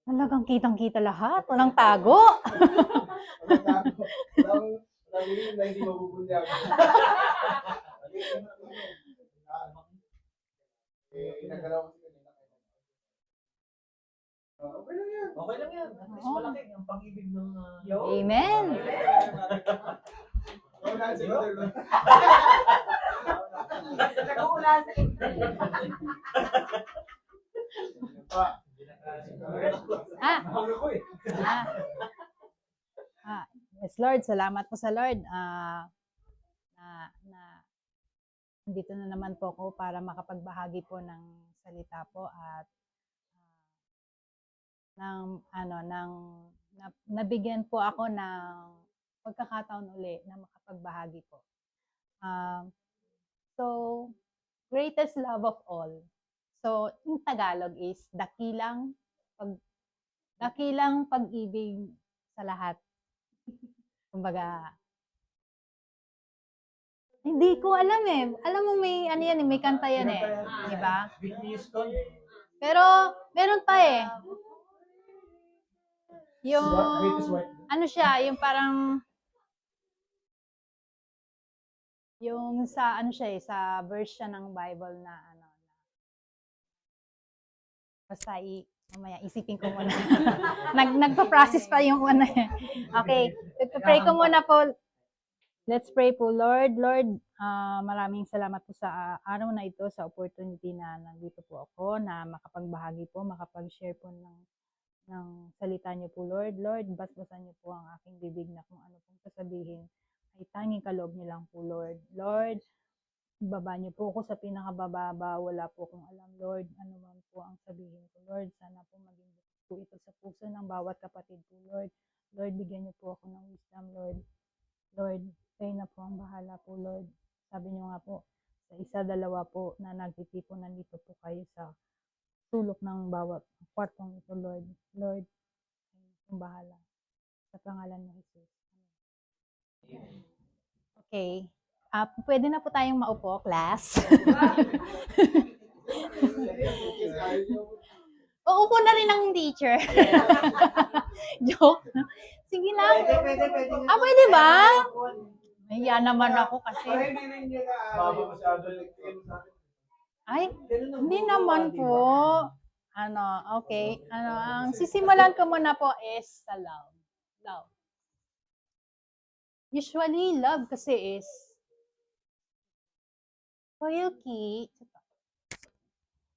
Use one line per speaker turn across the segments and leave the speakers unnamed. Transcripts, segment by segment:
Talagang kitang-kita lahat, walang tago.
Walang lihim na hindi mabubunyag. Inagalaw ko si kanina. Okay lang yan.
Okay lang yan. At least
Oo.
malaki ang pag-ibig ng...
Amen.
Wala si Brother Lon.
Nag-uula sa
Pa.
Ah,
Mahal ko eh.
ah. Yes, Lord, salamat po sa Lord. Nandito na naman po ako para makapagbahagi po ng salita po at nabigyan po ako ng pagkakataon uli na makapagbahagi po. So, greatest love of all. So, in Tagalog is dakilang pag-ibig sa lahat. Kumbaga, hindi ko alam eh. Alam mo may ano yan, may kanta yan eh, di ba?
Whitney Houston.
Pero meron pa eh. Yung
Greatest white.
ano siya, yung parang yung sa ano siya eh, sa verse siya ng Bible na ano. Basta mamaya isipin ko muna. Nagpa-process pa yung ano eh. Okay, pray ko muna po. Let's pray po. Lord, maraming salamat po sa araw na ito, sa opportunity na nandito po ako, na makapagbahagi po, makapag-share po ng salita niyo po, Lord. Lord, basbasan niyo po ang aking bibig na kung ano pong sasabihin ay tanging kaloob niyo lang po, Lord. Lord, baba niyo po ako sa pinakabababa, wala po akong alam, Lord, ano man po ang sabihin ko, Lord. Sana po maging po ito sa puso ng bawat kapatid po, Lord. Lord, bigyan niyo po ako ng wisdom, Lord. Lord, kayo na po ang bahala po, Lord. Sabi niyo nga po, sa isa, dalawa po na nagtitipon, nandito po kayo sa sulok ng bawat kwartong ito, Lord. Lord, kayo na po ang bahala. Sa pangalan ni Jesus. Okay. Pwede na po tayong maupo, class. Uupo na rin ang teacher. Joke. Sige lang.
Pwede.
Pwede ba? Nahiya naman ako kasi.
Para hindi rin niya na masyado.
Ay, hindi naman po. Okay. Ang sisimulan ko muna po is sa love. Love. Usually, love kasi is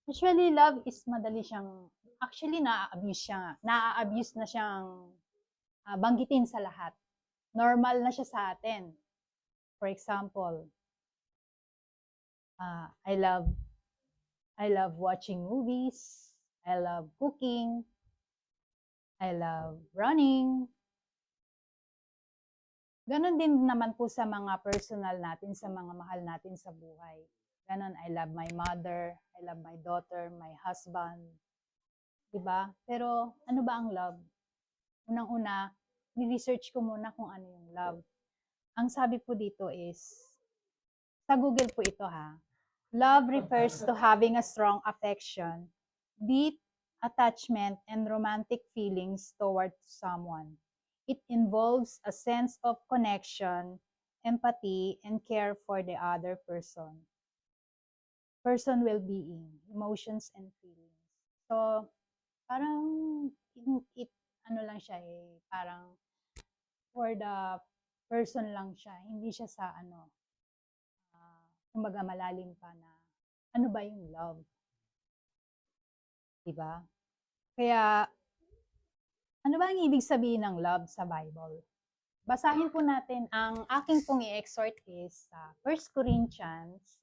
Usually, love is madali siyang, actually, na-abuse na siyang banggitin sa lahat. Normal na siya sa atin. For example, I love watching movies. I love cooking. I love running. Ganon din naman po sa mga personal natin, sa mga mahal natin sa buhay. Ganon, I love my mother, I love my daughter, my husband. Diba? Pero ano ba ang love? Unang-una, ni-research ko muna kung ano yung love. Ang sabi po dito is, sa Google po ito ha, love refers to having a strong affection, deep attachment, and romantic feelings towards someone. It involves a sense of connection, empathy, and care for the other person. Person well-being, emotions, and feelings. So, parang, ano lang siya eh, parang for the person lang siya. Hindi siya sa kumbaga malalim pa na, ano ba yung love? Diba? Kaya, ano ba ang ibig sabihin ng love sa Bible? Basahin po natin, ang aking pong i-exhort is sa 1 Corinthians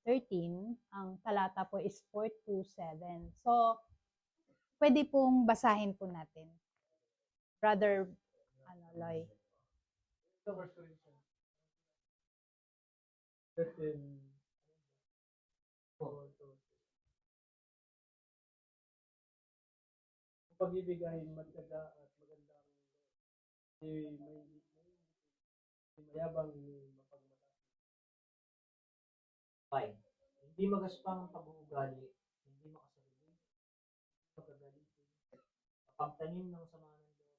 13, ang talata po is 4 to 7. So, pwede pong basahin po natin. Brother, Loy.
13. Pag-ibigahin matyaga at magandang may mayabang ni mapagmataas.
5. Hindi magaspang ang pag-uugali, hindi makasarili, magagalitin, Pagtanim ng sama ng Diyos.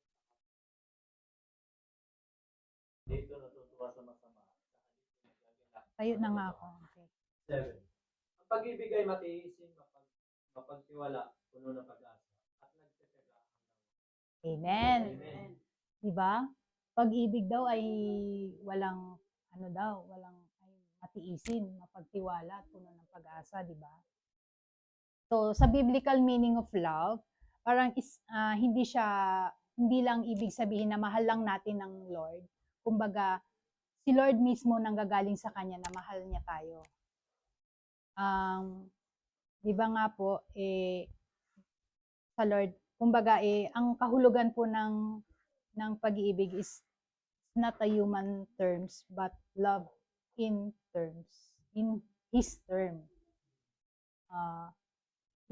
Dito natutuwa sa masama.
Tayo na nga ako. Okay.
7. Ang pag-ibig ay matiisin, mapagtiwala, puno ng pag-asa, at nagtitiyaga.
Amen.
Amen.
Diba? Pag-ibig daw ay walang, walang ay matiisin, mapagtiwala, at puno ng pag-asa, diba? So, sa biblical meaning of love, parang hindi lang ibig sabihin na mahal lang natin ng Lord. Kumbaga, si Lord mismo nanggagaling sa Kanya na mahal niya tayo. Di ba nga po, sa Lord, kumbaga, ang kahulugan po ng pag-iibig is not a human terms, but love in His term.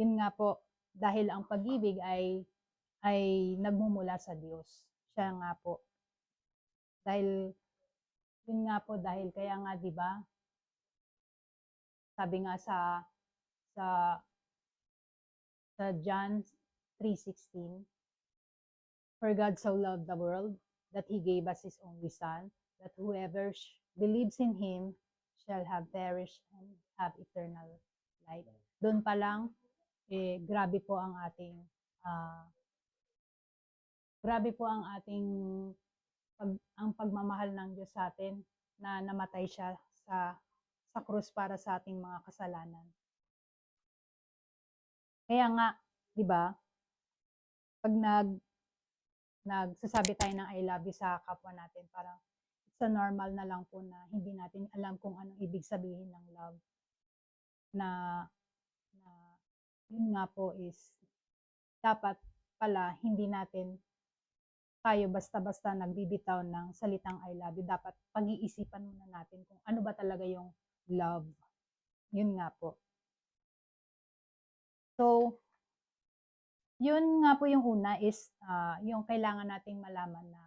Yun nga po, dahil ang pag-ibig ay nagmumula sa Diyos. Siya nga po. Dahil kaya nga 'di ba? Sabi nga sa John 3:16, for God so loved the world that he gave us his only son, that whoever believes in him shall have perished and have eternal life. Doon pa lang grabe po ang ating ang pagmamahal ng Diyos sa atin na namatay siya sa krus para sa ating mga kasalanan. Kaya nga, 'di ba? Pag nagsasabi tayo ng I love you sa kapwa natin, parang it's a normal na lang po na hindi natin alam kung anong ibig sabihin ng love. Na yun nga po is dapat pala hindi natin tayo basta-basta nagbibitaw ng salitang I love you. Dapat pag-iisipan muna natin kung ano ba talaga yung love. Yun nga po. So, yun nga po yung una is yung kailangan nating malaman na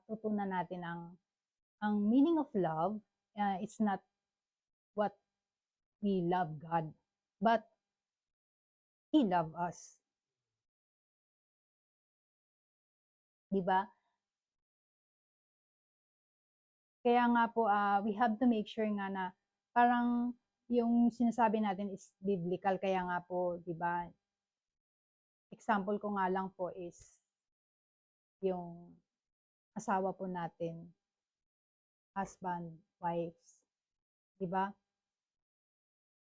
tutunan natin ang meaning of love. It's not what we love God, but He loved us. Diba? Kaya nga po, we have to make sure nga na parang yung sinasabi natin is biblical. Kaya nga po, diba, example ko nga lang po is yung asawa po natin, husband, wives. Diba?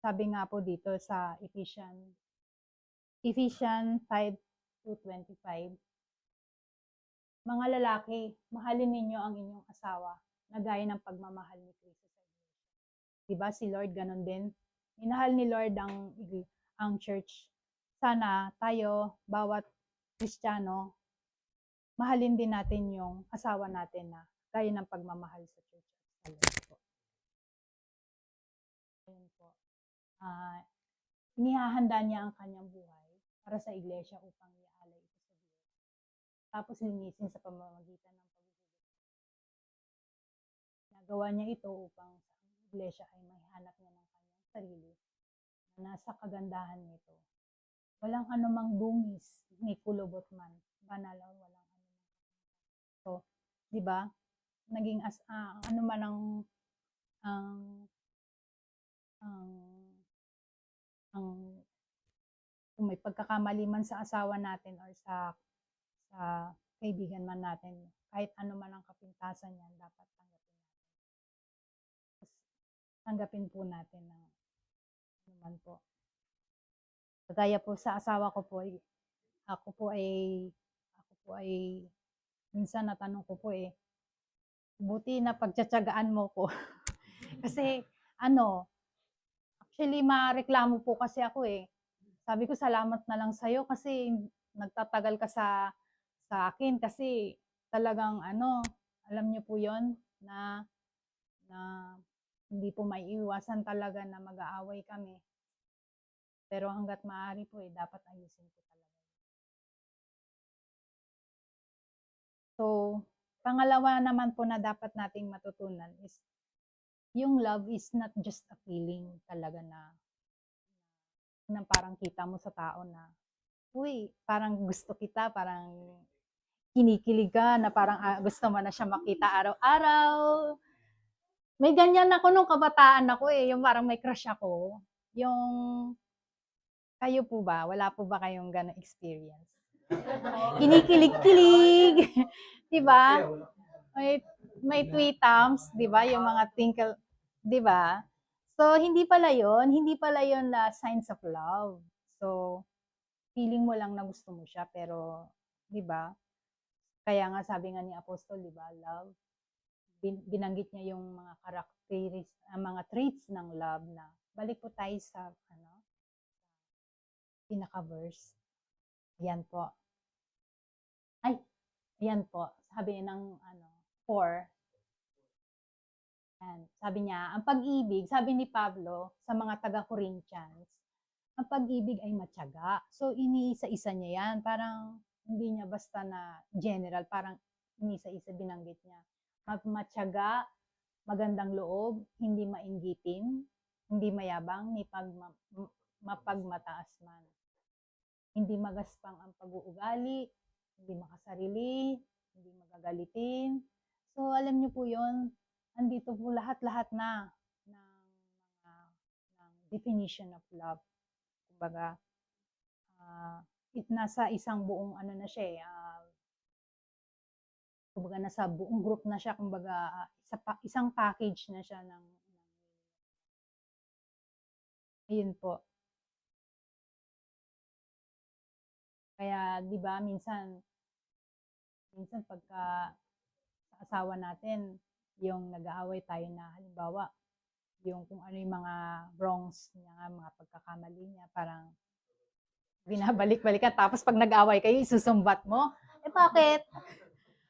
Sabi nga po dito sa Ephesians 5:25, mga lalaki, mahalin ninyo ang inyong asawa na gaya ng pagmamahal ni Kristo sa inyo. Diba si Lord ganun din? Minahal ni Lord ang church. Sana tayo, bawat Kristiyano, mahalin din natin yung asawa natin na gaya ng pagmamahal sa church at sa Lord po. Ayun po. Inihahanda niya ang kanyang buhay para sa iglesia upang ialay ito sa Diyos. Tapos linisin sa pamamagitan ng paghuhugot. Nagawa niya ito upang sa iglesia ay maihanap niya ng kanyang sarili na nasa kagandahan nito. Walang anumang dungis ni kulubot man, banal o walang anumang. So, di ba? Naging ano man kung may pagkakamali man sa asawa natin or sa kaibigan man natin, kahit ano man ang kapintasan niyan, dapat tanggapin po natin ng ano man po. Kagaya po sa asawa ko po, ako po ay minsan natanong ko po buti na pagtsatsagaan mo ko. Kasi actually mareklamo po kasi ako Sabi ko salamat na lang sa'yo kasi nagtatagal ka sa akin kasi talagang alam niyo po yon na hindi po maiiwasan talaga na mag-aaway kami. Pero hanggat maaari po dapat ayusin ko talaga. So, pangalawa naman po na dapat nating matutunan is yung love is not just a feeling talaga na parang kita mo sa tao na uy, parang gusto kita, parang kinikilig ka na parang gusto mo na siya makita araw-araw. May ganyan ako nung kabataan ako eh, yung parang may crush ako. Yung, kayo po ba? Wala po ba kayong gano'ng experience? Kinikilig-kilig. Di ba? May tweetums, di ba? Yung mga twinkle, di ba? So, hindi pala yon na signs of love. So, feeling mo lang na gusto mo siya, pero, di ba? Kaya nga sabi nga ni Apostol, di ba, love, binanggit niya yung mga mga traits ng love na balik po tayo sa pinaka-verse. Yan po. Ay, yan po. Sabi ng 4. Yan. Sabi niya, ang pag-ibig, sabi ni Pablo sa mga taga-Corinthians, ang pag-ibig ay matyaga. So, iniisa-isa niya yan. Parang hindi niya basta na general, parang iniisa-isa binanggit niya. Matyaga, magandang loob, hindi mainggitin, hindi mayabang, ni mapagmataas man. Hindi magaspang ang pag-uugali, hindi makasarili, hindi magagalitin. So, alam niyo po yon, andito po lahat-lahat na ng definition of love. Kumbaga, nasa isang buong na siya kumbaga nasa buong group na siya, kumbaga isang package na siya ng ayun po. Kaya 'di ba minsan pagka sa asawa natin, yung nag-aaway tayo na halimbawa, yung kung ano yung mga wrongs niya, mga pagkakamali niya, parang binabalik-balikan. Tapos pag nag-aaway kayo, isusumbat mo. Eh bakit?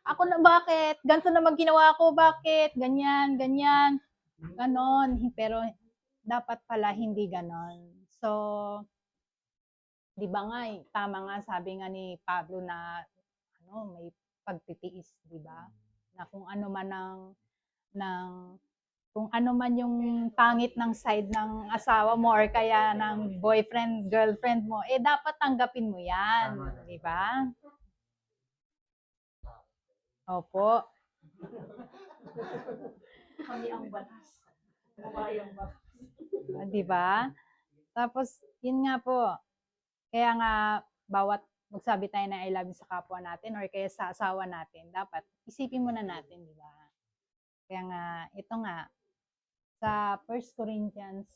Ako na bakit? Ganito naman ginawa ko, bakit? Ganyan, ganyan. Ganon. Pero dapat pala hindi ganon. So, di ba nga, tama nga, sabi nga ni Pablo na may pagtitiis, di ba? Na kung ano man kung ano man yung pangit ng side ng asawa mo or kaya ng boyfriend, girlfriend mo, eh dapat tanggapin mo yan, di ba? Opo.
Kami ang batas. Babae ang batas.
Di ba? Tapos, yun nga po. Kaya nga, bawat magsabi tayo na I love you sa kapwa natin or kaya sa asawa natin, dapat isipin muna natin, di ba? Kaya nga, ito nga, sa 1 Corinthians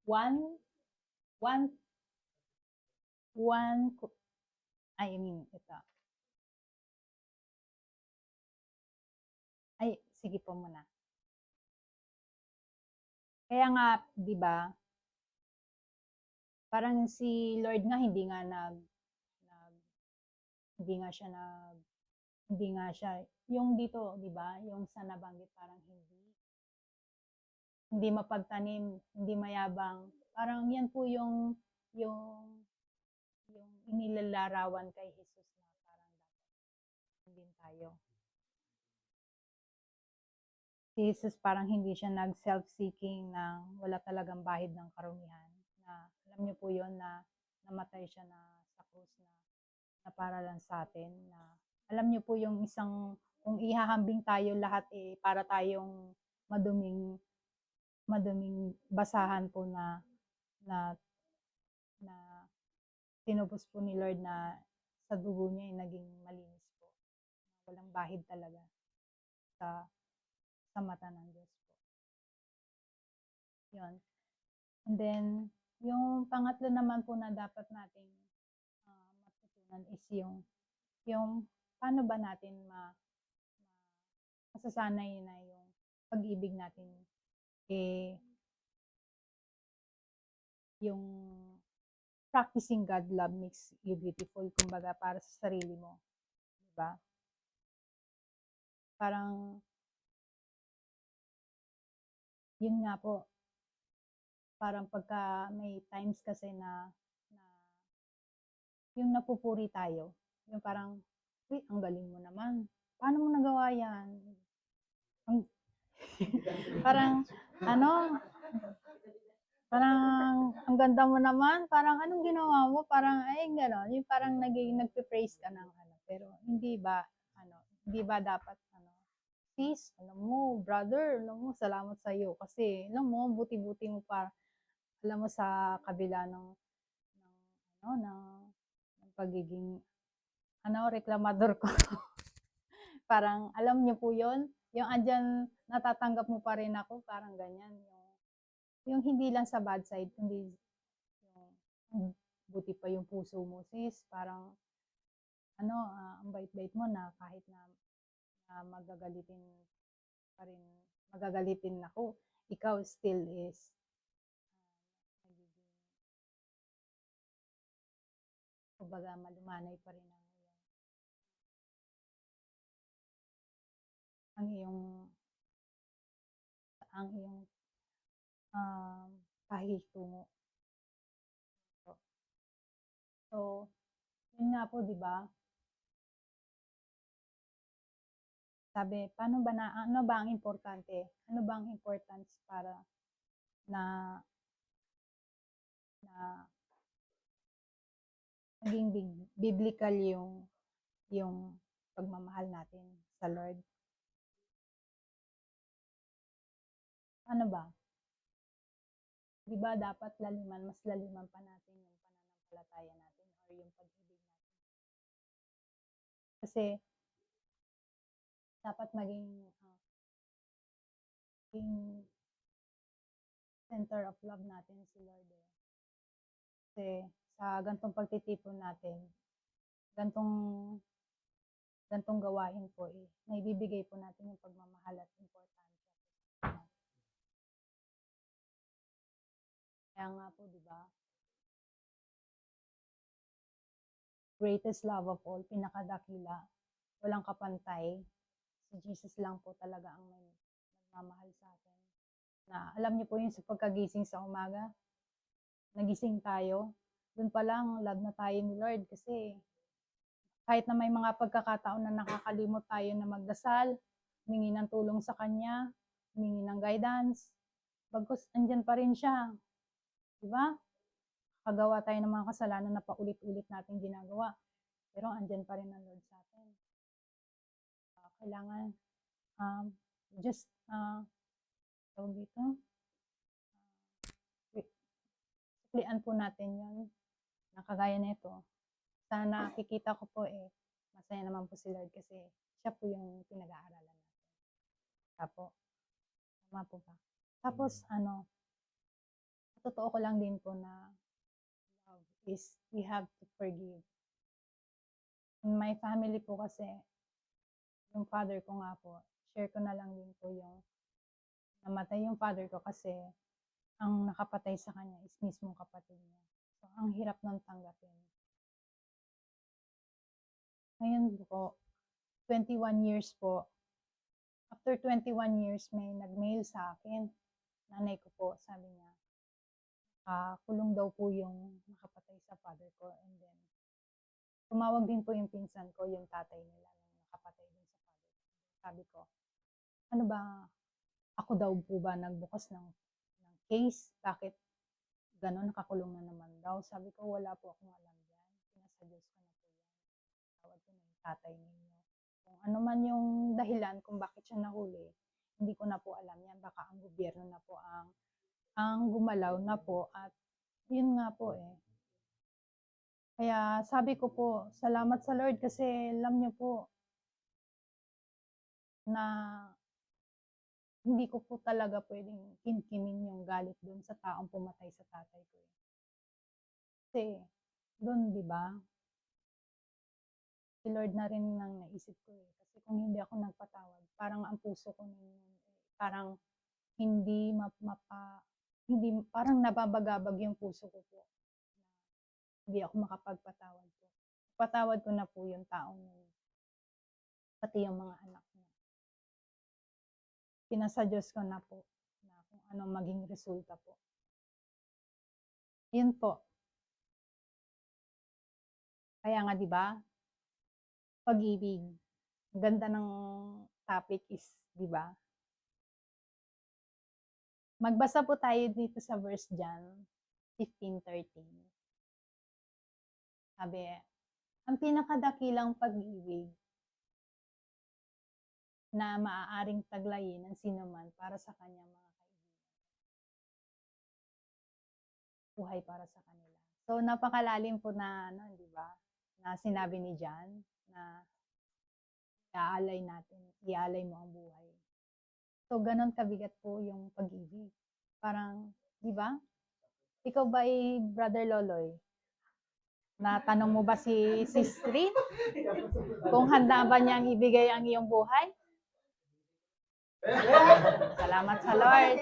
1, ito. Ay, sige po muna. Kaya nga, di ba, parang si Lord nga hindi siya yung dito, di ba? Yung sa nabanggit parang hindi mapagtanim, hindi mayabang. Parang yan po yung inilalarawan kay Jesus na parang dapat din tayo. Si Jesus parang hindi siya nag-self-seeking na wala talagang bahid ng karumihan. Na alam niyo po yon na namatay siya na sa krus na para lang sa atin. Na alam niyo po yung isang, kung ihahambing tayo lahat para tayong maduming basahan po na tinubos po ni Lord na sa dugo niya naging malinis po. Walang bahid talaga sa mata ng Diyos po. Yun. And then, yung pangatlo naman po na dapat nating matutunan is yung paano ba natin masasanay na yung pag-ibig natin yung practicing God love makes you beautiful, kumbaga para sa sarili mo, di ba? Parang yun nga po, parang pagka may times kasi na yung napupuri tayo, yung parang, uy, ang galing mo naman, paano mo nagawa yan? Parang Parang, ang ganda mo naman, parang anong ginawa mo? Parang, ay, gano'n. Yung parang nagpe-praise ka ng ano. Pero, hindi ba dapat, sis, alam mo, brother, alam mo, salamat sa iyo. Kasi, alam mo, buti-buti mo pa, alam mo, sa kabila ng pagiging, reklamador ko. Parang, alam niyo po yon yung andyan, natatanggap mo pa rin ako, parang ganyan. Yung hindi lang sa bad side, kundi yung buti pa yung puso mo, sis. Parang, ang bait-bait mo na kahit na magagalitin ako, ikaw still is, nagiging, kumbaga, malumanay pa rin ang iyong, ang iyong, pakikitungo. So, yun nga po, di ba? Sabi, ano ba ang importante? Ano ba ang importance para na na maging biblical yung pagmamahal natin sa Lord? Ano ba? Di ba dapat mas laliman pa natin yung pananampalataya natin or yung pag-ibig natin? Kasi dapat maging center of love natin si Lord. Kasi sa gantong pagtitipon natin, gantong gantong gawain po naibibigay po natin yung pagmamahal at importansya. Kaya nga po, di ba? Greatest love of all, pinakadakila, walang kapantay. Si Jesus lang po talaga ang may nagmamahal sa atin. Na alam niyo po yung sa pagkagising sa umaga, nagising tayo, dun pa lang love na tayo ni Lord kasi kahit na may mga pagkakataon na nakakalimot tayo na magdasal, humingi ng tulong sa Kanya, humingi ng guidance, bagkus andyan pa rin siya. Di ba? Kagawa tayo ng mga kasalanan na paulit-ulit natin ginagawa. Pero andyan pa rin ang Lord sa atin. Kailangan just tawag dito, suklian po natin yun na kagaya nito. Sana nakikita ko po masaya naman po si Lord kasi siya po yung pinag-aaralan natin. Tama po ba? Tapos totoo ko lang din po na love is we have to forgive. In my family po kasi, yung father ko nga po, share ko na lang din po yung namatay yung father ko kasi ang nakapatay sa kanya is mismong kapatid niya. So, ang hirap nang tanggapin. Ngayon po, 21 years po, after 21 years, may nag-mail sa akin. Nanay ko po, sabi niya, kulong daw po yung nakapatay sa father ko. And then, tumawag din po yung pinsan ko, yung tatay nila, nung nakapatay din sa father ko. Sabi ko, ano ba, ako daw po ba nagbukas ng case? Bakit gano'n, nakakulong na naman daw? Sabi ko, wala po akong alam yan. Pinasa Diyos ko na po yan. Tawag ko na yung tatay ninyo. Kung ano man yung dahilan kung bakit siya nahuli, hindi ko na po alam yan. Baka ang gobyerno na po ang gumalaw na po at yun nga po Kaya sabi ko po, salamat sa Lord kasi alam niyo po na hindi ko po talaga pwedeng kimkimin yung galit dun sa taong pumatay sa tatay ko. Kasi dun, di ba? Si Lord na rin nang naisip ko Kasi kung hindi ako nagpatawad, parang ang puso ko parang hindi parang nababagabag yung puso ko po. Hindi ako makapagpatawad po. Patawad ko na po yung taong yun. Pati yung mga anak niya. Pinasa Diyos ko na po na kung anong maging resulta po. Yun po. Kaya nga, di ba? Pag-ibig. Ganda ng topic is, di ba? Magbasa po tayo dito sa verse John 15:13. Sabi, ang pinakadakilang pag-ibig na maaaring taglayin ng sinuman para sa kanyang mga kaibigan. Buhay para sa kanila. So, napakalalim po na, di ba? Na sinabi ni John na iaalay mo ang buhay. So, ganon kabigat po yung pag-ibig. Parang, di ba? Ikaw ba ay Brother Loloy? Natanong mo ba si Sis Rin? Kung handa ba niyang ibigay ang iyong buhay? Salamat sa Lord.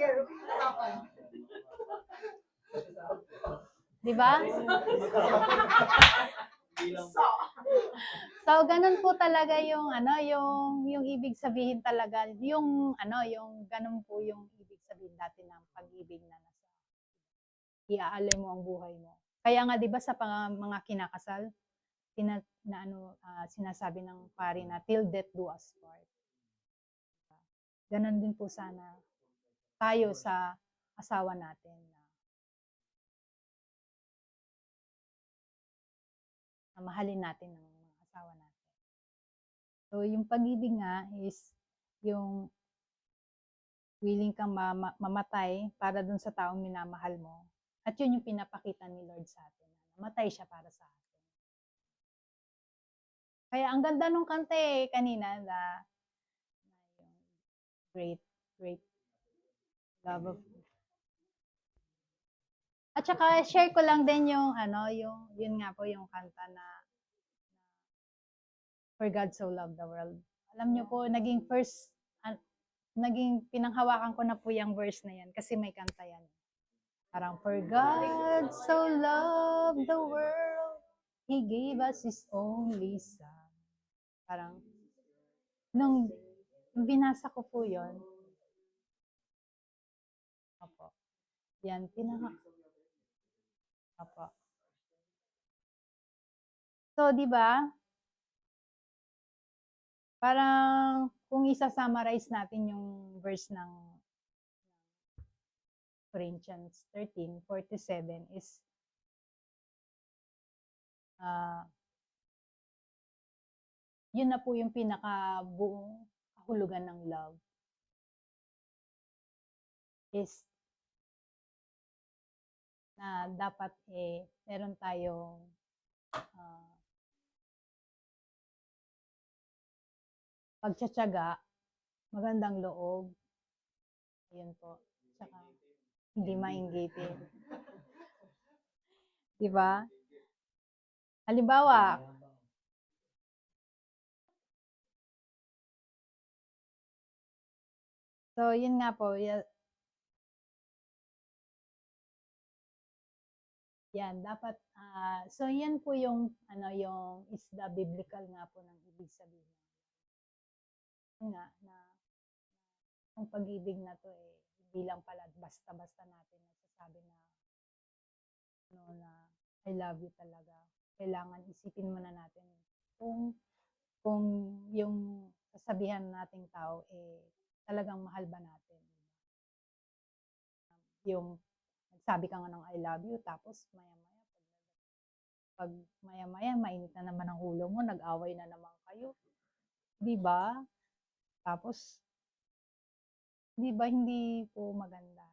Di ba? So, ganun po talaga yung yung ibig sabihin talaga, yung ganun po yung ibig sabihin dati ng pag-ibig na iaalay mo ang buhay mo. Kaya nga 'di ba sa mga kinakasal, sinasabi ng pari na till death do us part. Ganun din po sana tayo sa asawa natin. Na mahalin natin ang mga asawa natin. So, yung pag-ibig nga is yung willing kang mamatay para dun sa taong minamahal mo. At yun yung pinapakita ni Lord sa atin. Namatay siya para sa atin. Kaya ang ganda nung kante kanina na yung great love of. At saka share ko lang din yung yun nga po yung kanta na For God So Loved the World. Alam niyo po, naging pinanghawakan ko na po yung verse na yan kasi may kanta yan. Parang, For God so loved the world, He gave us His only Son. Parang, nung binasa ko po yun, opo, yan, opo. So, di ba? Parang, kung isa-summarize natin yung verse ng Corinthians 13:47 is yun na po yung pinakabuong kahulugan ng love. Is na dapat meron tayong pagtsatsaga, magandang loob, yun po, saka hindi mainggitin. Diba? Halimbawa, so yun nga po, yan, dapat, so yan po yung, yung isda biblical nga po ng ibig sabihin. Nga, na ang pag-ibig na to hindi lang pala basta-basta natin nasasabi na, na I love you talaga. Kailangan isipin muna natin kung yung sasabihan nating tao, talagang mahal ba natin. Yung nagsabi ka nga ng I love you, tapos maya-maya, mainit na naman ang ulo mo, nag-away na naman kayo. Diba? Tapos, diba hindi po maganda.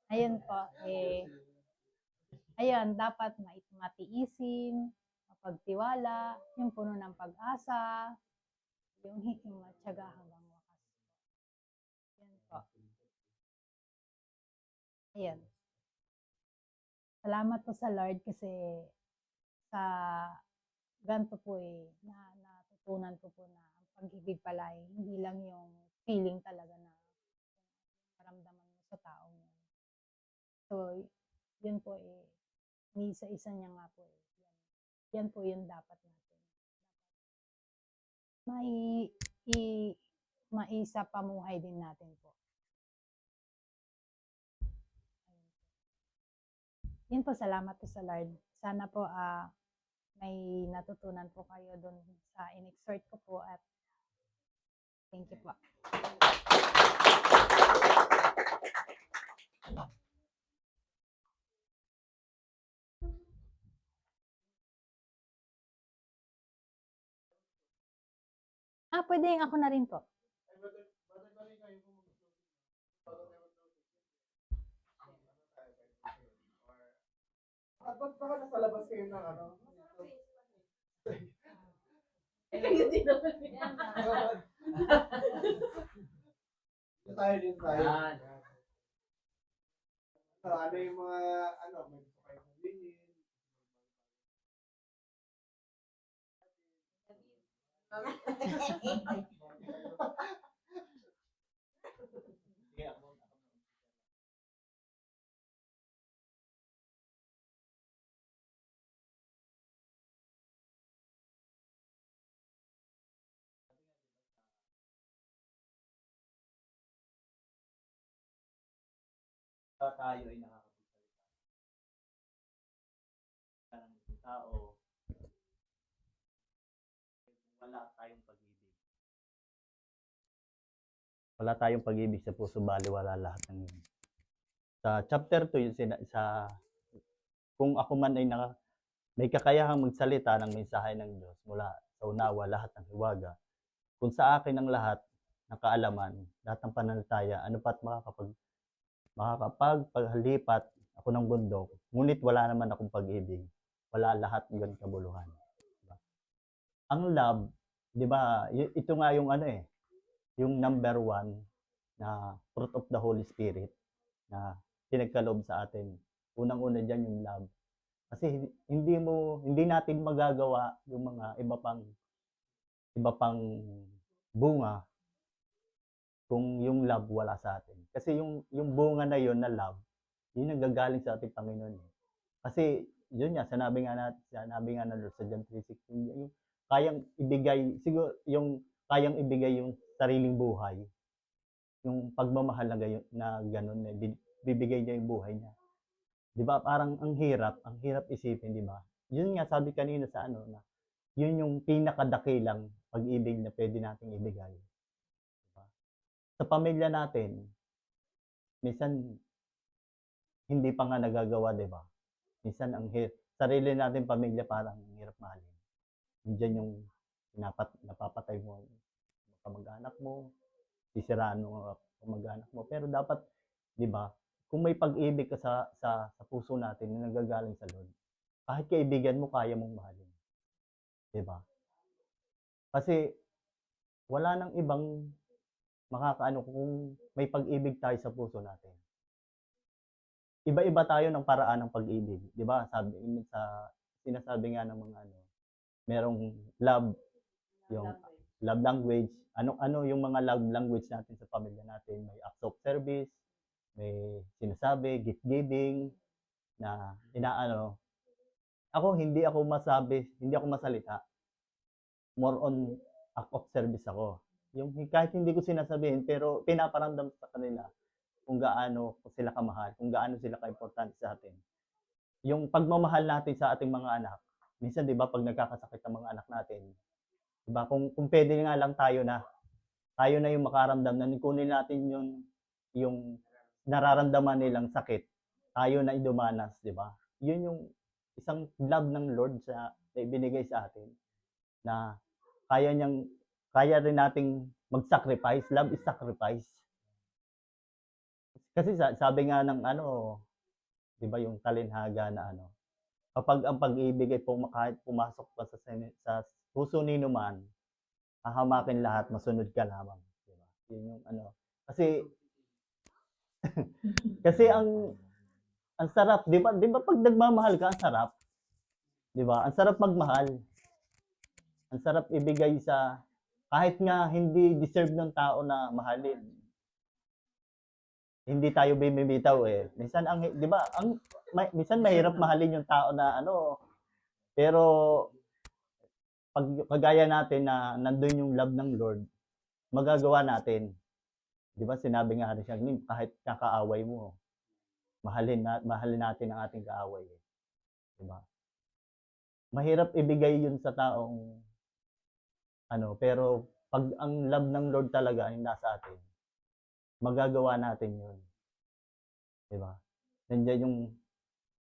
Ayun po, ayun, dapat matiisin, mapagtiwala, yung puno ng pag-asa, yung matyaga hanggang wakas. Yan po. Ayan. Salamat po sa Lord kasi sa ganito po natutunan ko po na ang pag-ibig pala hindi lang yung feeling talaga na maramdaman mo sa taong yun. So, yun po isa-isa niya nga po yan po yung dapat natin. Maisa pamuhay din natin po. Yun po, salamat po sa Lord. Sana po may natutunan po kayo doon sa in-exhort ko po at thank you po. Pwede ako na rin po.
Baka nasa labas kayo ng ano?
Kayo din naman.
Tayo din tayo.
Yan.
So, ano yung mga, ano, may gusto kayo sabihin?
Sige, ako. Tayo ay nakakapagsalita. Parang isang tao, wala tayong pag-ibig. Wala tayong pag-ibig sa puso, baliwala lahat ng yun. Sa chapter 2, yun kung ako man ay may kakayahang magsalita ng mensahe ng Diyos mula sa unawa, lahat ng hiwaga. Kung sa akin ang lahat ng kaalaman, lahat ng pananampalataya, ano pa't makakapagpaghalipat ako ng bundok, ngunit wala naman akong pag-ibig. Wala lahat yun kabuluhan. Diba? Ang love, di ba, ito nga yung yung number 1 na fruit of the Holy Spirit na pinagkaloob sa atin. Unang-una dyan yung love. Kasi hindi natin magagawa yung mga iba pang bunga kung yung love wala sa atin. Kasi yung bunga na yon na love, yun ang gagaling sa ating Panginoon. Kasi yun nga, sinabi nga na Lord sa John 3:16, yung kayang ibigay, siguro yung kayang ibigay yung sariling buhay, yung pagmamahal na ganun, bibigay niya yung buhay niya. Di ba? Parang ang hirap isipin, di ba? Yun nga, sabi kanina sa na yun yung pinakadakilang pag-ibig na pwede nating ibigay. Diba? Sa pamilya natin, minsan hindi pa nga nagagawa, di ba? Minsan sarili natin pamilya parang hirap mahalin. Nandiyan yung napapatay mo kamag-anak mo, sisiraan mo kamag-anak mo. Pero dapat, di ba, kung may pag-ibig ka sa puso natin na nagagaling sa Lord, kahit kaibigan mo, kaya mong mahalin. Di ba? Kasi wala nang ibang makakaano kung may pag-ibig tayo sa puso natin. Iba-iba tayo ng paraan ng pag-ibig, 'di ba? Sinasabi nga ng mga merong love, yung love language. Ano yung mga love language natin sa pamilya natin? May acts of service, may sinasabi, gift giving, na ako hindi ako masalita. More on act of service ako. Yung kahit hindi ko sinasabihin, pero pinaparamdam sa kanila kung gaano sila kamahal, kung gaano sila kaimportante sa atin. Yung pagmamahal natin sa ating mga anak, minsan 'di ba pag nagkakasakit ang mga anak natin, 'di ba kung pwede nga lang tayo na yung makaramdam na kunin natin yung nararamdaman nilang sakit, tayo na idumanas, 'di ba? Yun yung isang love ng Lord na ibinigay sa atin na kaya rin nating mag-sacrifice. Love is sacrifice. Kasi sabi nga ng 'di ba yung talinhaga na kapag ang pag-ibig ay kahit pumasok pa sa puso ni numan, hahamakin lahat, masunod ka lamang, 'di ba? Yun yung kasi kasi ang sarap, 'di ba? 'Di ba pag nagmamahal ka, ang sarap. 'Di ba? Ang sarap magmahal. Ang sarap ibigay kahit nga hindi deserve ng tao na mahalin. Hindi tayo bibitaw Minsan 'di ba? Minsan mahirap mahalin yung tao na pero pag kagaya natin na nandoon yung love ng Lord, magagawa natin. 'Di ba? Sinabi nga rin siya, kahit kakaaway mo, mahalin natin ang ating kaaway. Diba? Mahirap ibigay yun sa taong pero pag ang love ng Lord talaga ay nasa atin, magagawa natin yun. Diba? Nandiyan yung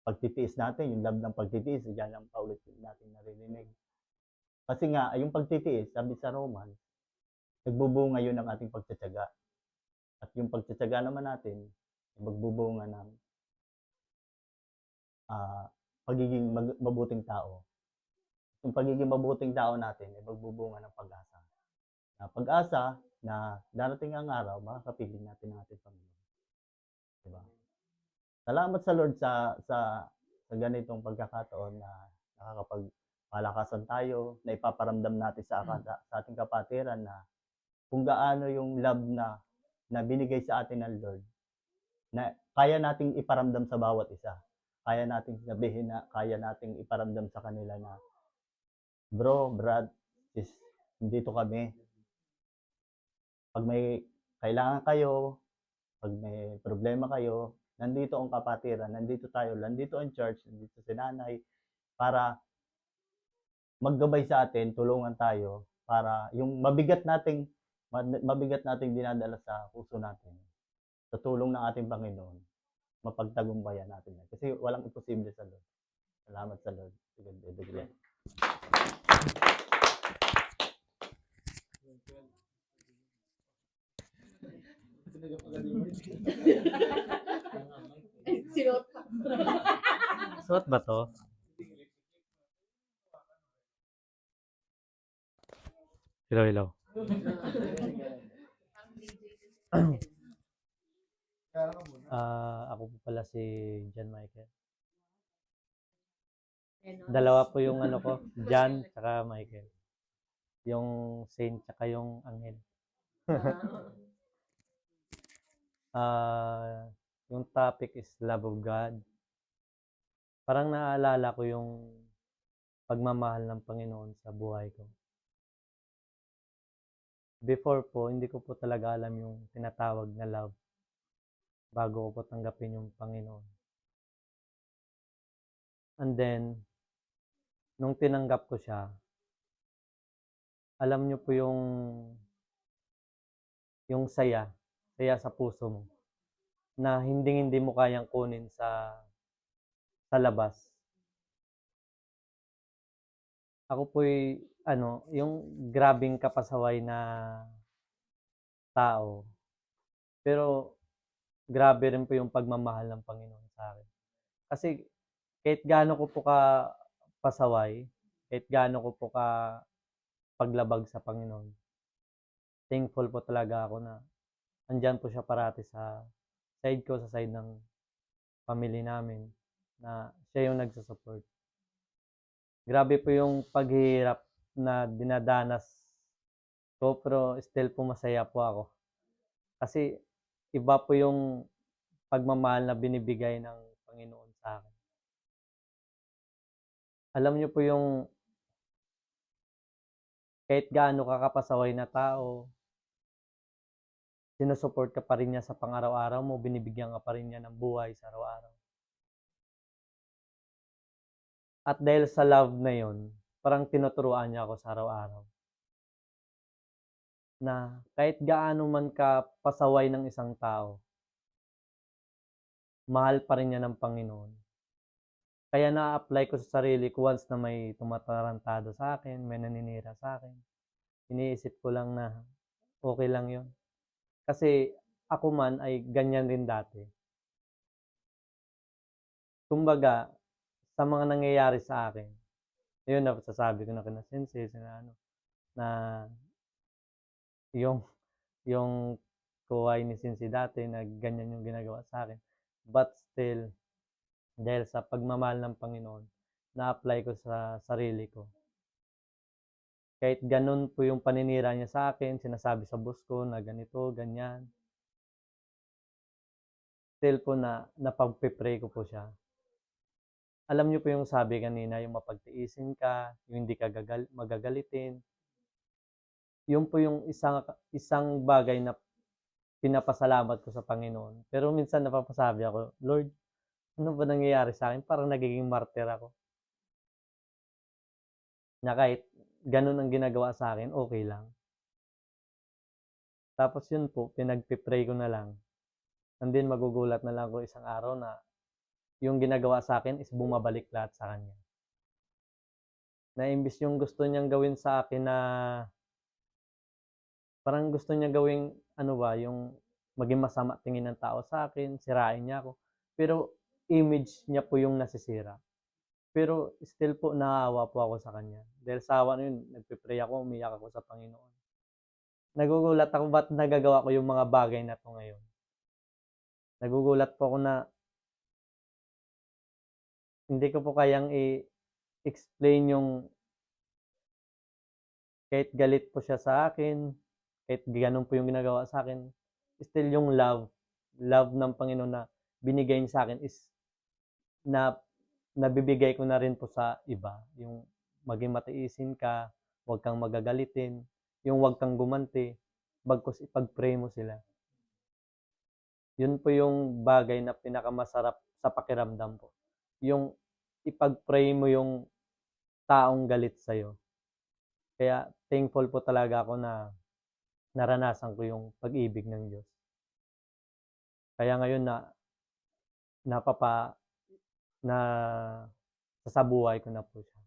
pagtitiis natin, yung love ng pagtitiis, yan ang paulit natin naririnig. Kasi nga, yung pagtitiis, sabi sa Roman, nagbubunga yun ng ating pagtsatsaga. At yung pagtsatsaga naman natin, magbubunga ng pagiging mabuting tao. Yung pagiging mabuting tao natin ay magbubunga ng pag-asa. Pag-asa na darating ang araw, makakapiling natin ang ating Panginoon. Diba? Salamat sa Lord sa ganitong pagkakataon na nakakapagpalakasan tayo, na ipaparamdam natin sa ating kapatiran na kung gaano yung love na binigay sa atin ng Lord, na kaya nating iparamdam sa bawat isa. Kaya nating sabihin na, kaya nating iparamdam sa kanila na, bro, brad, sis, nandito kami. Pag may kailangan kayo, pag may problema kayo, nandito ang kapatiran, nandito tayo, nandito ang church, nandito si nanay, para maggabay sa atin, tulungan tayo, para yung mabigat nating dinadala sa puso natin, sa tulong ng ating Panginoon, mapagtagumpayan natin yan. Kasi walang imposible sa Lord. Salamat sa Lord.
Sinuot ka.
Suot ba to? Hello, hello. Ako po pala si John Michael. Dalawa po yung ano ko, John tsaka Michael. Yung saint tsaka yung anghel. Yung topic is love of God. Parang naaalala ko yung pagmamahal ng Panginoon sa buhay ko. Before po, hindi ko po talaga alam yung tinatawag na love bago ko po tanggapin yung Panginoon. And then, nung tinanggap ko siya, alam nyo po yung saya sa puso mo, na hindi mo kayang kunin sa labas. Ako po'y, yung grabing kapasaway na tao. Pero, grabe rin po yung pagmamahal ng Panginoon sa akin. Kasi, kahit gaano ko po ka pasaway, kahit gaano ko po ka paglabag sa Panginoon, thankful po talaga ako na andyan po siya parati sa side ko, sa side ng family namin, na siya yung nagsusupport. Grabe po yung paghihirap na dinadanas ko, pero still po masaya po ako. Kasi iba po yung pagmamahal na binibigay ng Panginoon sa akin. Alam niyo po yung kahit gaano ka kapasaway na tao, sinusupport ka pa rin niya sa pang-araw-araw mo, binibigyan ka pa rin niya ng buhay sa araw-araw. At dahil sa love na yun, parang tinuturuan niya ako sa araw-araw. Na kahit gaano man ka pasaway ng isang tao, mahal pa rin niya ng Panginoon. Kaya na-apply ko sa sarili ko once na may tumatarantado sa akin, may naninira sa akin. Iniisip ko lang na okay lang yun. Kasi ako man ay ganyan rin dati. Kumbaga, sa mga nangyayari sa akin, yun na sasabi ko na kina Sensei, na yung kuway ni Sensei dati na ganyan yung ginagawa sa akin. But still, dahil sa pagmamahal ng Panginoon, na-apply ko sa sarili ko. Kahit ganun po yung paninira niya sa akin, sinasabi sa boss ko na ganito, ganyan. Still po na napagpipray ko po siya. Alam niyo po yung sabi kanina, yung mapagtiisin ka, yung hindi ka magagalitin. Yun po yung isang bagay na pinapasalamat ko sa Panginoon. Pero minsan napapasabi ako, Lord, ano ba nangyayari sa akin? Parang nagiging martyr ako. Na kahit ganun ang ginagawa sa akin, okay lang. Tapos yun po, pinagpipray ko na lang. And then magugulat na lang ako isang araw na yung ginagawa sa akin is bumabalik lahat sa Kanya. Na imbis yung gusto niyang gawin sa akin na parang gusto niya gawing ano ba, yung maging masama tingin ng tao sa akin, sirain niya ako. Pero image niya po yung nasisira. Pero still po naawa po ako sa kanya. Dahil sa awa na yun, nagpipray ako, umiyak ako sa Panginoon. Nagugulat ako ba't nagagawa ko yung mga bagay na to ngayon. Nagugulat po ako na hindi ko po kayang i-explain yung kahit galit po siya sa akin, kahit ganun po yung ginagawa sa akin, still yung love ng Panginoon na binigay niya sa akin is na nabibigay ko na rin po sa iba. Yung maging matiisin ka, huwag kang magagalitin, yung huwag kang gumanti, bagkus ipag-pray mo sila. Yun po yung bagay na pinakamasarap sa pakiramdam po. Yung ipag-pray mo yung taong galit sa'yo. Kaya thankful po talaga ako na naranasan ko yung pag-ibig ng Diyos. Kaya ngayon na sasabuhay ko na po siya.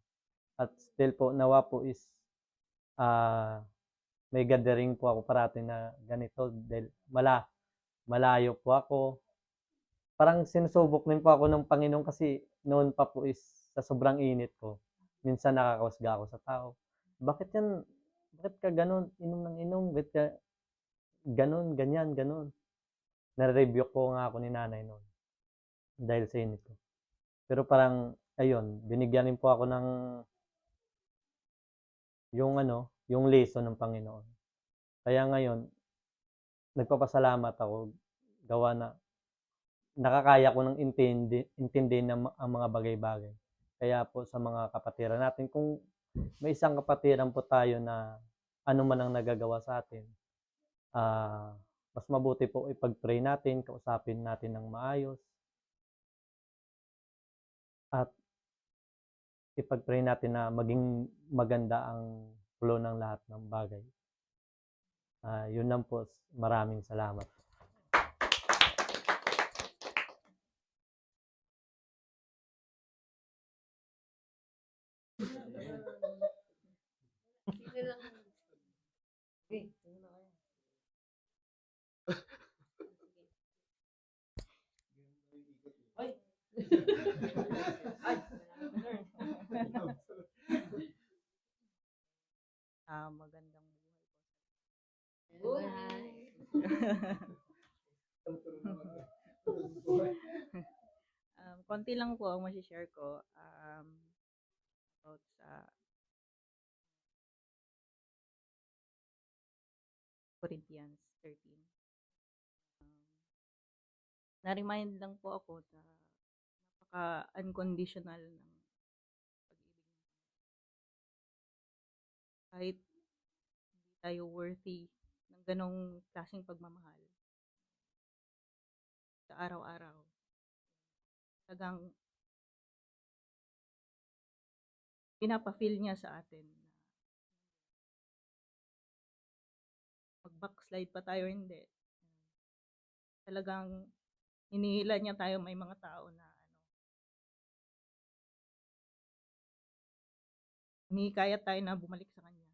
At still po, nawa po is may gathering po ako parati na ganito dahil malayo po ako. Parang sinusubok din po ako ng Panginoon kasi noon pa po is sa sobrang init ko. Minsan nakakausga ako sa tao. Bakit ka ganun? Inom ng inom. Bakit ka ganun, ganyan, ganun. Na-review ko nga ako ni nanay noon. Dahil sa init ko. Pero parang, ayun, binigyan rin po ako ng yung lesson ng Panginoon. Kaya ngayon, nagpapasalamat ako gawa na nakakaya ko ng intindihin ang mga bagay-bagay. Kaya po sa mga kapatiran natin, kung may isang kapatiran po tayo na ano man ang nagagawa sa atin, mas mabuti po ipag-pray natin, kausapin natin ng maayos, at ipag-pray natin na maging maganda ang flow ng lahat ng bagay. Yun lang po. Maraming salamat.
Magandang buhay po. Konti lang po ang masishare ko about sa Corinthians 13. Na-remind lang po ako na napaka-unconditional ng pag-ibig. Kahit hindi tayo worthy ng ganong klaseng pagmamahal sa araw-araw. Tagang pinapa-feel niya sa atin na mag-backslide pa tayo hindi. Talagang hinihila niya tayo, may mga tao na hinihikayat tayo na bumalik sa kanya.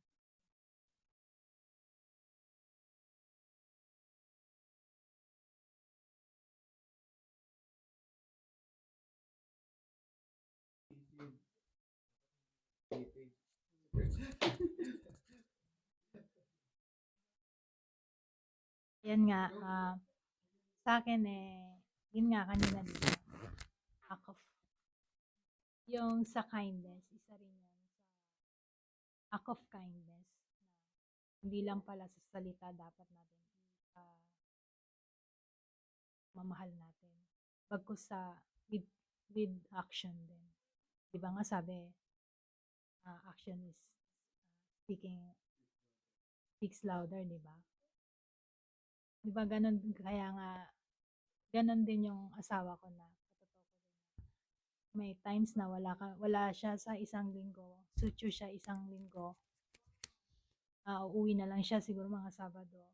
Yan nga, sa akin yun nga kanina dito, act of, yung sa kindness, isa rin yan sa act of kindness, na hindi lang pala sa salita dapat natin mamahal natin, bagkus sa with action din. Di ba nga sabi, action is speaks louder, di ba? Di ba ganun, kaya nga, ganun din yung asawa ko na, may times na wala siya sa isang linggo, suture siya isang linggo, uuwi na lang siya siguro mga Sabado.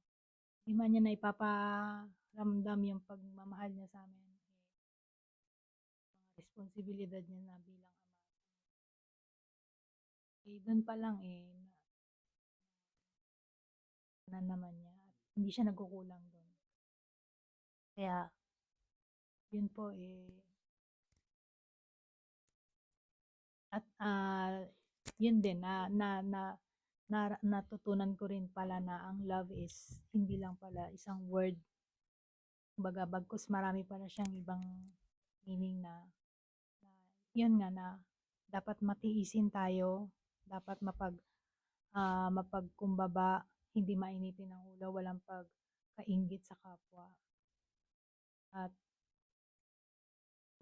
Di man niya na ipaparamdam yung pagmamahal niya sa amin. Responsibilidad niya na bilang ama. Doon pa lang na naman niya. Hindi siya nagkukulang doon. Kaya, yun po at yun din natutunan ko rin pala na ang love is hindi lang pala isang word. Kumbaga, bagkus marami pala siyang ibang meaning na yun nga na dapat matiisin tayo, dapat mapagkumbaba, hindi mainitin ang ulo, walang pagkainggit sa kapwa. At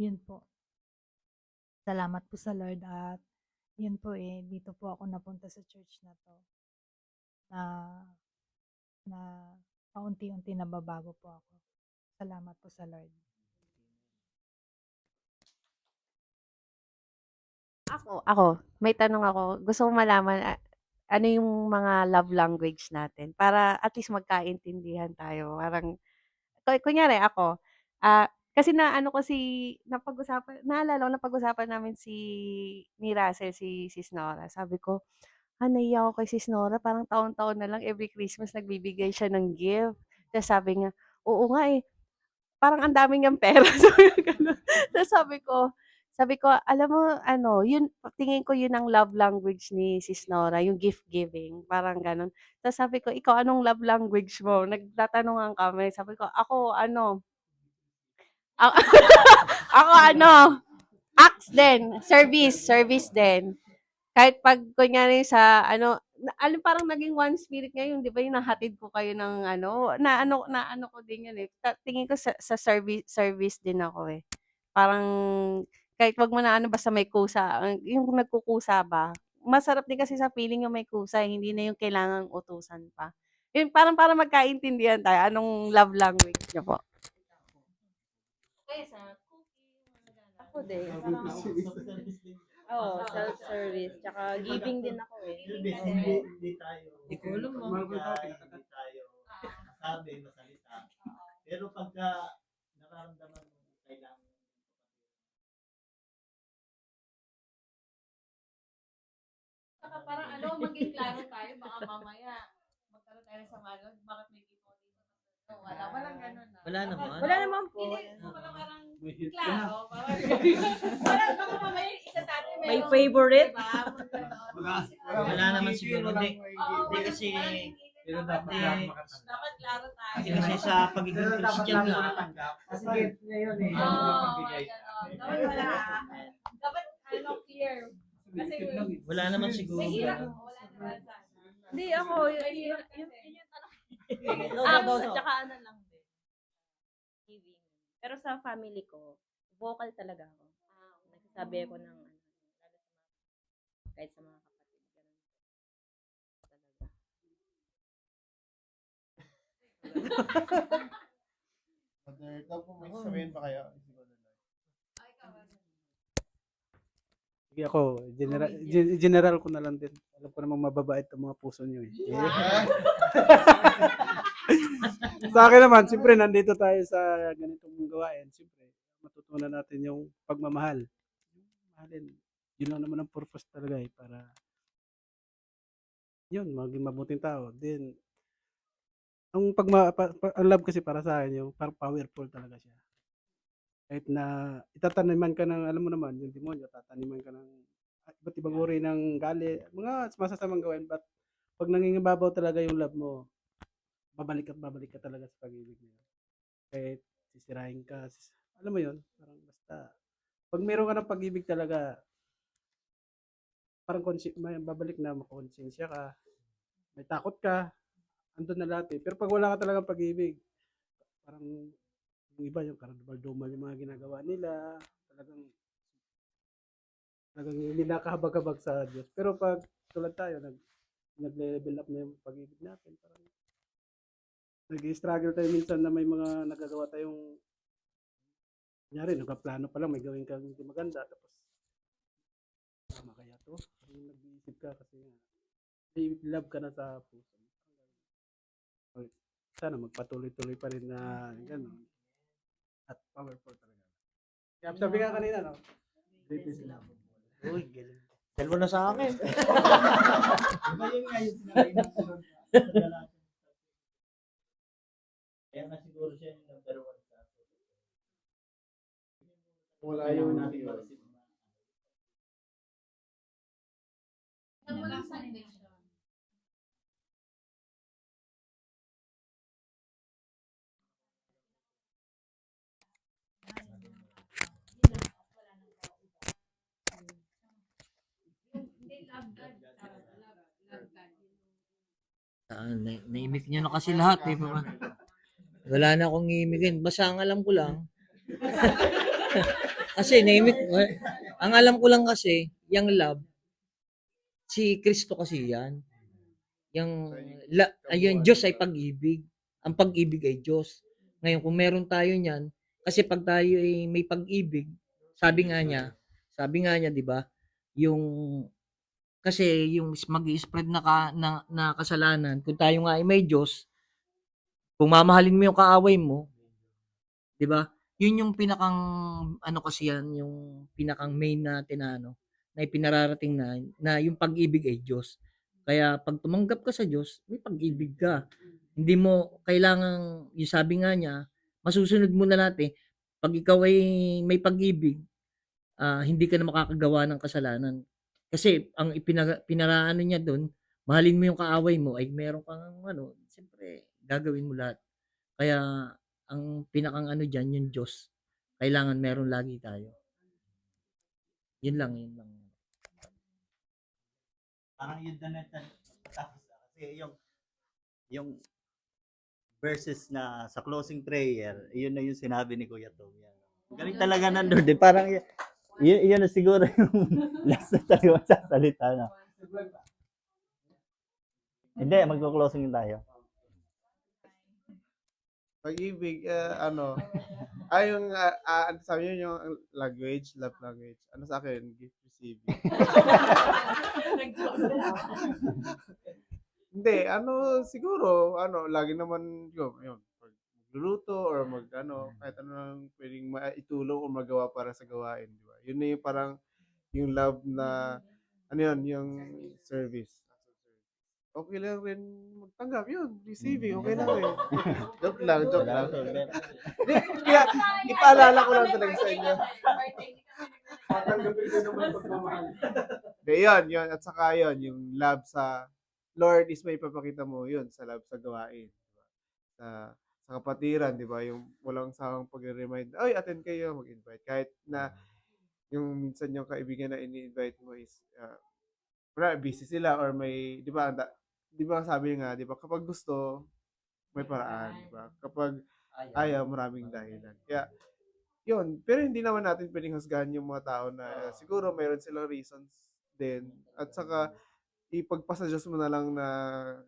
yun po. Salamat po sa Lord at yun po dito po ako napunta sa church na to na paunti-unti nababago po ako. Salamat po sa Lord.
Ako, may tanong ako. Gusto ko malaman, ano yung mga love language natin para at least magkaintindihan tayo. Parang, kunyari ako, kasi naalala ko, napag-usapan namin ni Russell, si Sis Nora. Sabi ko, naiya ako kay Sis Nora, parang taon-taon na lang, every Christmas nagbibigay siya ng gift. Tapos sabi niya, oo nga parang ang dami niyang pera. Sabi ko gano'n. Tapos sabi ko, alam mo ano, yun tingin ko yun ang love language ni Sis Nora, yung gift giving, parang gano'n. Tapos sabi ko, ikaw anong love language mo? Nagtatanungan kami. Sabi ko, ako ano, a ako ano, acts din, service din. Kahit 'pag kunyari sa ano, parang naging one spirit ngayon 'di ba yung nahatid ko kayo ng ano, na ano ko din yun, tingin ko sa service din ako, Parang kahit 'wag mo na ano basta may kusa, yung nagkukusa ba. Masarap din kasi sa feeling yung may kusa, hindi na yung kailangang utusan pa. Yun parang para magkaintindihan tayo, anong love language niyo po?
Ako din. Oo, self-service. Tsaka giving din ako
Hindi tayo.
Hindi ko alam,
Hindi tayo masabi, masalita. Pero pagka nararamdaman mo kailangan
Saka parang ano, maging klaro tayo, baka mamaya magkaroon tayo sa malo, bakit may tipo dito? Walang ganun na.
Wala naman.
Wala naman po.
Parang klaro, parang parang baka mamaya isa sa atin
May
merong,
favorite?
diba? Ganon.
Wala naman siguro, hindi. Hindi kasi,
Pero dapat
Hindi.
Dapat klaro tayo.
kasi sa pagiging Christian nga,
Kasi gift niya yun eh.
Ganon. Dapat wala. Dapat clear. Kasi
wala naman siguro.
may hirap. Wala naman sana.
Hindi ako, yun yung tanong.
Acts,
At saka ano lang din. Giving. Pero sa family ko, vocal talaga ako. Nagsasabi ako ng ano, lalo sa kahit sa mga kapatid. Ganun. Talaga.
Mother, daw po may sabihin ba kayo?
Sige ako, general ko na lang din. Alam ko namang mababait ang mga puso niyo eh. Sa akin naman, siyempre nandito tayo sa ganitong gawain. Siyempre, matutunan natin yung pagmamahal. Mahalin. Yun lang naman ang purpose talaga para yun, maging mabuting tao. Then, ang ang love kasi para sa akin, yung parang powerful talaga siya. Kahit na itataniman ka ng, alam mo naman, yung demonyo, tataniman ka ng iba't ibang uri ng galit, mga masasamang gawin. But pag nangingibabaw talaga yung love mo, babalik at babalik ka talaga sa pag-ibig niya. Kahit sisirahin ka, alam mo yun, parang basta, pag meron ka ng pag-ibig talaga, parang babalik na, makonsensya ka, may takot ka, andun na lahat eh. Pero pag wala ka talagang pag-ibig, parang yung iba yung karabal-dumal yung mga ginagawa nila, talagang hindi nakahabag-habag sa Diyos. Pero pag tulad tayo, nag-level up na yung pag-ibig natin, parang nag-struggle tayo minsan na may mga nagagawa tayong kunyari nagpaplano pa lang may gawin kang hindi maganda tapos tama kaya to? Parang nag-iisip ka kasi may love ka na sa puso. Sana magpatuloy-tuloy pa rin na gano'n. At powerful talaga. Kaya sabi nga kanina, no? Great is love.
Uy, galing. Tell mo na sa akin.
Iba yun nga yung sinabi ng kaya nga siguro siya yung number one sa
Wala
kaya
yung
natin mag-isip na
Naimik niyo na kasi lahat eh. Wala na akong iimigin. Basta ang alam ko lang, kasi ang alam ko lang kasi, yung love, si Kristo kasi yan. Ayun, Diyos ay pag-ibig. Ang pag-ibig ay Diyos. Ngayon, kung meron tayo niyan, kasi pag tayo ay may pag-ibig, sabi nga niya, di ba, yung kasi yung mag-i-spread na kasalanan, kung tayo nga ay may Diyos, kung mamahalin mo yung kaaway mo, 'di ba? Yun yung pinakang ano kasi yan, yung pinakang main natin na ano, na ipinararating na yung pag-ibig ay Diyos. Kaya pag tumanggap ka sa Diyos, may pag-ibig ka. Hindi mo kailangang, yung sabi nga niya, masusunod mo na natin, pag ikaw ay may pag-ibig, hindi ka na makakagawa ng kasalanan. Kasi ang pinaraano niya doon, mahalin mo yung kaaway mo, ay meron kang ano, siyempre, gagawin mo lahat. Kaya ang pinakang ano diyan yung Diyos. Kailangan meron lagi tayo. Yun lang, yun lang.
parang yun na natin tapos kasi yung verses na sa closing prayer, yun na yung sinabi ni Kuya Tom. Yan. Galing talaga nandun din. Parang yun na siguro yung last na tayo sasalita na. Hindi, magko-closing tayo.
Pag-ibig, ano, yung, sabi niyo yung language, love language. Ano sa akin, gift receiving. Hindi, ano, siguro, ano, lagi naman, yun, pag magluluto or kahit ano lang pwedeng maitulong o magawa para sa gawain, di ba? Yun na yung parang, yung love na, ano yun, yung service. Okay lang rin magtanggap yun, receiving, okay lang rin. Joke lang, joke lang. Hindi, kaya ipaalala ko lang talaga sa inyo. Tatanggapin ko naman pagmamahal. Hindi, yun. At saka yun, yung love sa Lord is may papakita mo yun sa love sa gawain. Diba? Sa kapatiran, di ba? Yung walang sawang pag-remind, ay, attend kayo, mag-invite. Kahit na yung minsan yung kaibigan na ini-invite mo is, wala, busy sila or may, di ba sabi nga, di ba, kapag gusto, may paraan, di ba? Kapag ayaw, maraming dahilan. Kaya, yun. Pero hindi naman natin pwedeng husgahan yung mga tao na siguro mayroon silang reasons din. At saka, ipagpasa Diyos mo na lang na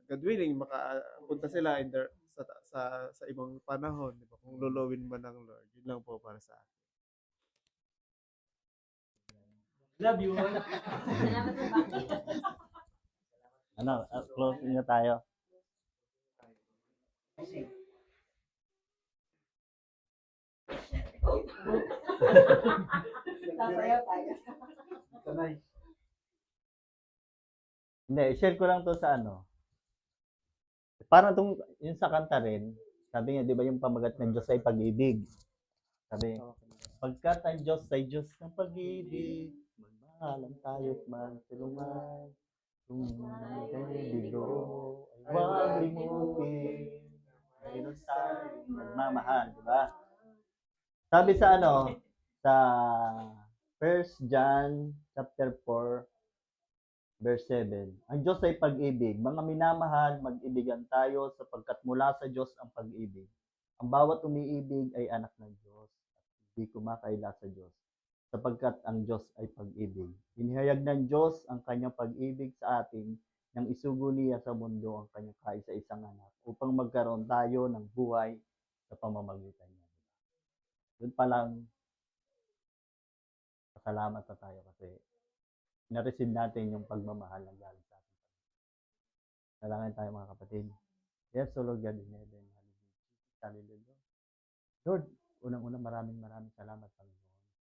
God willing, makapunta sila sa ibang panahon. Di ba? Kung lulowin man ng Lord. Yun lang po para sa akin.
Love you.
Ano, closing na tayo. Hindi, share ko lang to sa ano. Parang yung sa kanta rin, sabi niya, di ba yung pamagat ng Diyos ay pag-ibig. Sabi, pagkat ang Diyos ay Diyos ng pag-ibig, magmahalan tayo't magtulungan. Kung nagkaibigo ay huwag limutin, mayroon tayong magmamahal, di ba? Sabi sa ano, sa 1 John chapter 4, verse 7, ang Diyos ay pag-ibig. Mga minamahal, mag-ibigan tayo sapagkat mula sa Diyos ang pag-ibig. Ang bawat umiibig ay anak ng Diyos at hindi kumakaila sa Diyos sapagkat ang Diyos ay pag-ibig. Inihayag ng Diyos ang kanyang pag-ibig sa atin nang isugo niya sa mundo ang kanyang kaisa-isang anak upang magkaroon tayo ng buhay sa pamamagitan niya. Doon pa lang, pasalamat na tayo kasi na-receive natin yung pagmamahal ng galing sa atin. Dalangin tayo mga kapatid. Yes, O Lord God in heaven. Hallelujah. Lord, unang-una maraming salamat Panginoon sa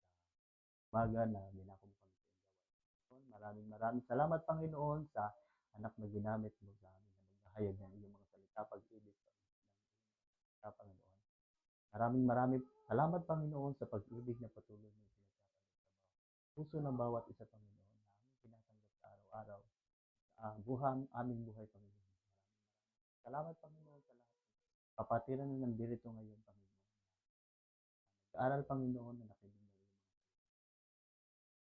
umaga na ginako mo kami sa inyo. Maraming salamat Panginoon sa anak na ginamit mo sa amin na maghahayag ng iyong mga salita pag-ibig sa Panginoon. Maraming salamat Panginoon sa pag-ibig na patuloy mo pinagkakaroon sa puso ng bawat isa Panginoon na aming tinatanggap sa araw-araw sa aming buhay Panginoon. Salamat Panginoon sa lahat. Kapatiran na nandito ngayon Panginoon. Nag-aaral Panginoon na nakinig ng iyong mga salita.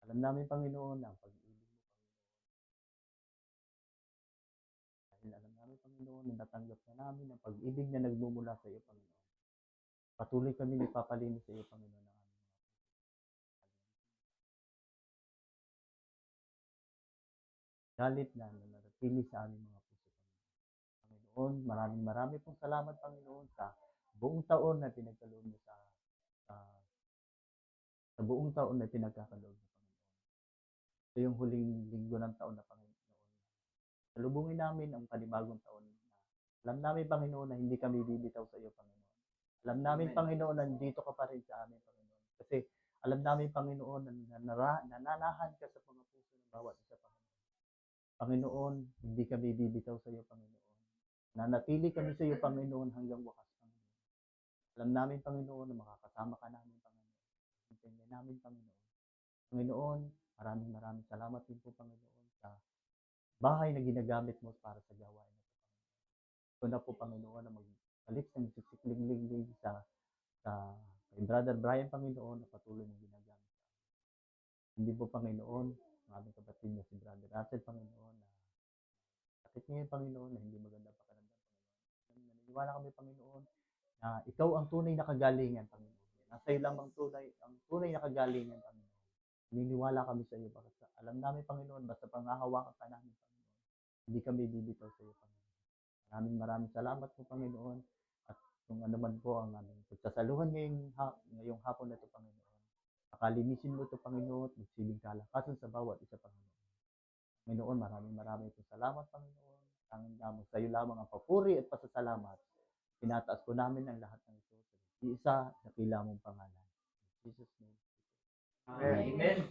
Alam namin Panginoon na ang pag-ibig mo Panginoon. Dahil alam namin Panginoon na natanggap na namin ang pag-ibig na nagmumula sa iyo Panginoon. Patuloy kami ipapalinis sa iyo Panginoon ng aming mga puso. Galit na nananatili sa aming mga puso Panginoon. Maraming pong salamat Panginoon sa buong taon na pinagkaloob mo sa buong taon na pinagkakaloob mo Panginoon. Ito yung huling linggo ng taon na Panginoon. Salubungin namin ang panibagong taon na alam namin Panginoon na hindi kami bibitaw sa iyo Panginoon. Alam namin Panginoon na nandito ka pa rin sa amin Panginoon. Kasi alam namin Panginoon na nananahan ka sa mga puso ng bawat isa Panginoon. Panginoon, hindi kami bibitaw sa iyo Panginoon. Nanatili kami sa iyo Panginoon hanggang wakas Panginoon. Alam namin Panginoon na makakasama ka namin Panginoon. Hintayin namin Panginoon. Panginoon, maraming salamat din po Panginoon sa bahay na ginagamit mo para sa gawain ito Panginoon. Ito na po Panginoon na magbalik ng sisikling-lingling sa kay Brother Brian Panginoon na patuloy mong ginagamit sa amin. Hindi po Panginoon, ang aming kapatid na si Brother Russell Panginoon na sakit ngayon Panginoon na hindi maganda pakiramdam Panginoon. Naniniwala kami Panginoon na ikaw ang tunay na kagalingan Panginoon. Nasa iyo lang ang tunay na kagalingan Panginoon. Naniniwala kami sa iyo bakit alam namin Panginoon basta pangahawakan ka namin Panginoon. Hindi kami bibitaw sa iyo Panginoon. Maraming salamat po Panginoon at kung ano man po ang aming pagsasaluhan ngayong hapon na ito Panginoon. Pakalinisin mo ito Panginoon at magsilbing kalakasan sa bawat isa Panginoon. Panginoon, maraming po salamat Panginoon. Tanging lamang sa iyo lamang ang papuri at pasasalamat. Tinataas po namin ang lahat ng ito sa isa na mong pangalan. In Jesus' name.
Amen.